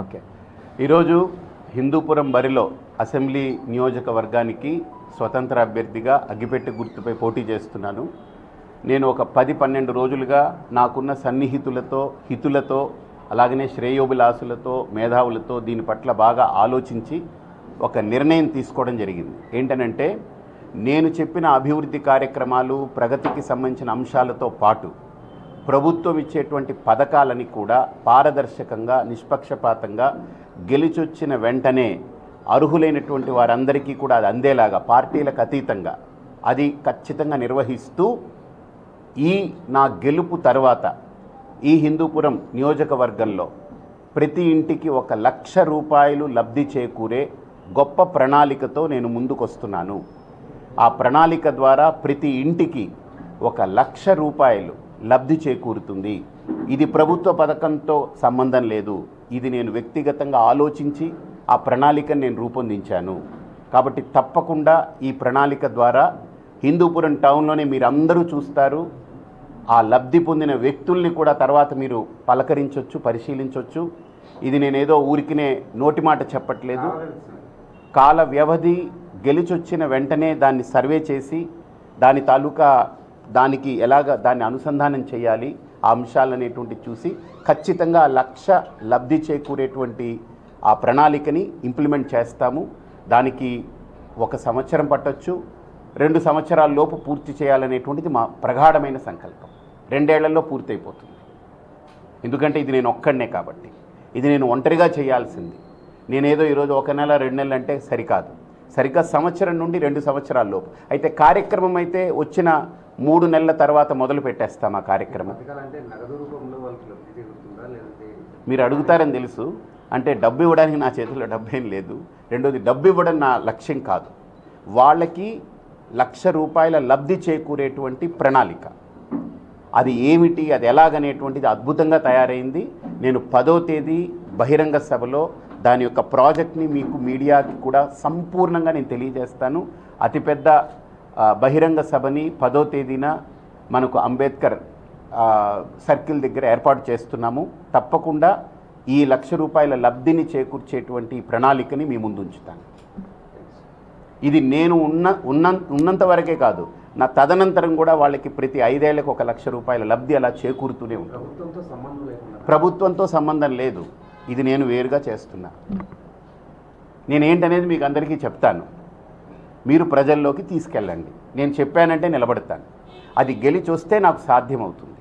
Okay. ఈరోజు హిందూపురం బరిలో assembly నియోజకవర్గానికి స్వతంత్ర అభ్యర్థిగా అగ్గిపెట్టె గుర్తుపై పోటీ చేస్తున్నాను. నేను ఒక 10-12 రోజులుగా నాకున్న సన్నిహితులతో హితులతో అలాగనే శ్రేయోభిలాసులతో మేధావులతో దీని పట్ల బాగా ఆలోచించి ఒక నిర్ణయం తీసుకోవడం జరిగింది. ఏంటనంటే నేను చెప్పిన అభివృద్ధి కార్యక్రమాలు ప్రగతికి సంబంధించిన అంశాలతో పాటు ప్రభుత్వం ఇచ్చేటువంటి పథకాలని కూడా పారదర్శకంగా నిష్పక్షపాతంగా గెలిచొచ్చిన వెంటనే అర్హులైనటువంటి వారందరికీ కూడా అది అందేలాగా పార్టీలకు అతీతంగా అది ఖచ్చితంగా నిర్వహిస్తూ నా గెలుపు తర్వాత ఈ హిందూపురం నియోజకవర్గంలో ప్రతి ఇంటికి 1,00,000 రూపాయలు లబ్ధి చేకూరే గొప్ప ప్రణాళికతో నేను ముందుకొస్తున్నాను. ఆ ప్రణాళిక ద్వారా ప్రతి ఇంటికి 1,00,000 రూపాయలు లబ్ధి చేకూరుతుంది. ఇది ప్రభుత్వ పథకంతో సంబంధం లేదు. ఇది నేను వ్యక్తిగతంగా ఆలోచించి ఆ ప్రణాళికను నేను రూపొందించాను. కాబట్టి తప్పకుండా ఈ ప్రణాళిక ద్వారా హిందూపురం టౌన్లోనే మీరు అందరూ చూస్తారు. ఆ లబ్ధి పొందిన వ్యక్తుల్ని కూడా తర్వాత మీరు పలకరించవచ్చు, పరిశీలించవచ్చు. ఇది నేనేదో ఊరికినే నోటి మాట చెప్పట్లేదు. కాల వ్యవధి గెలిచొచ్చిన వెంటనే దాన్ని సర్వే చేసి దాని తాలూకా దానికి దాన్ని అనుసంధానం చేయాలి ఆ అంశాలనేటువంటి చూసి ఖచ్చితంగా 1,00,000 లబ్ధి చేకూరేటువంటి ఆ ప్రణాళికని ఇంప్లిమెంట్ చేస్తాము. దానికి 1 సంవత్సరం పట్టొచ్చు, 2 సంవత్సరాల లోపు పూర్తి చేయాలనేటువంటిది మా ప్రగాఢమైన సంకల్పం. 2 ఏళ్లలో పూర్తయిపోతుంది. ఎందుకంటే ఇది నేను ఒక్కడనే కాబట్టి, ఇది నేను ఒంటరిగా చేయాల్సింది. నేనేదో ఈరోజు 1 నెల 2 నెలలు అంటే సరికాదు. సరిగ్గా సంవత్సరం నుండి 2 సంవత్సరాల లోపు అయితే కార్యక్రమం అయితే వచ్చిన 3 నెలల తర్వాత మొదలు పెట్టేస్తాం ఆ కార్యక్రమం. మీరు అడుగుతారని తెలుసు. అంటే డబ్బు ఇవ్వడానికి నా చేతిలో డబ్బేం లేదు. రెండోది, డబ్బు ఇవ్వడం నా లక్ష్యం కాదు. వాళ్ళకి 1,00,000 రూపాయల లబ్ధి చేకూరేటువంటి ప్రణాళిక అది ఏమిటి, అది ఎలాగనేటువంటిది అద్భుతంగా తయారైంది. నేను 10వ తేదీ బహిరంగ సభలో దాని యొక్క ప్రాజెక్ట్ని మీకు మీడియాకి కూడా సంపూర్ణంగా నేను తెలియజేస్తాను. అతిపెద్ద బహిరంగ సభని 10వ తేదీన మనకు అంబేద్కర్ సర్కిల్ దగ్గర ఏర్పాటు చేస్తున్నాము. తప్పకుండా ఈ 1,00,000 రూపాయల లబ్ధిని చేకూర్చేటువంటి ప్రణాళికని మీ ముందు ఉంచుతాను. ఇది నేను ఉన్నంత వరకే కాదు, నా తదనంతరం కూడా వాళ్ళకి ప్రతి 5 ఏళ్లకు 1,00,000 రూపాయల లబ్ధి అలా చేకూరుతూనే ఉంటుంది. ప్రభుత్వంతో సంబంధం లేదు. ఇది నేను వేరుగా చేస్తున్నా. నేనేంటనేది మీకు అందరికీ చెప్తాను. మీరు ప్రజల్లోకి తీసుకెళ్ళండి. నేను చెప్పానంటే నిలబడతాను. అది గెలిచొస్తే నాకు సాధ్యమవుతుంది.